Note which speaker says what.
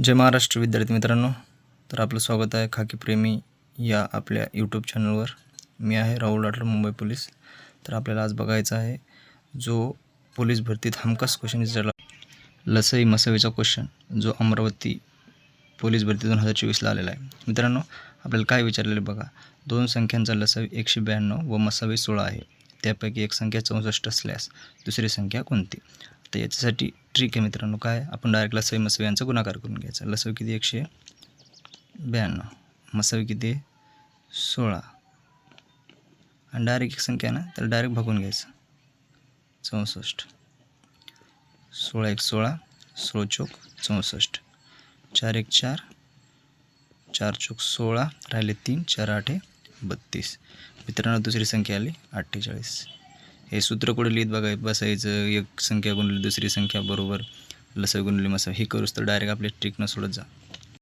Speaker 1: जय महाराष्ट्र विद्यार्थी मित्रांनो, तर आपलं स्वागत आहे खाकी प्रेमी या आपल्या यूट्यूब चॅनलवर। मी आहे राहुल राठोड, मुंबई पोलीस। तर आपल्याला आज बघायचा आहे जो पोलीस भरतीत हमखास क्वेश्चन विचारला, लसई मसवीचा क्वेश्चन जो अमरावती पोलीस भरती 2024ला आलेला आहे। मित्रांनो, आपल्याला काय विचारलेले बघा, दोन संख्यांचा लसावी 192 व मसावी 16 आहे, त्यापैकी एक संख्या 64 असल्यास दुसरी संख्या कोणती? तर याच्यासाठी ट्रिक आहे मित्रांनो, काय आपण डायरेक्ट लसावी मसावी यांचा गुणाकार करून घ्यायचा। लसावी किती 192, मसावी किती 16, आणि डायरेक्ट एक संख्या ना त्याला डायरेक्ट भागून घ्यायचं 64, 16 1 16, 16 चौक 64, 4 1 4, 4 चौक 16, राहिले 3, 4 8 32। मित्रांनो, दुसरी संख्या आली 48। हे सूत्र कुठे लिहित बघा बसायचं, एक संख्या गुणली दुसरी संख्या बरोबर लसावी गुणली मसावी, हे करूच तर डायरेक्ट आपल्या ट्रिकनं सोडत जा।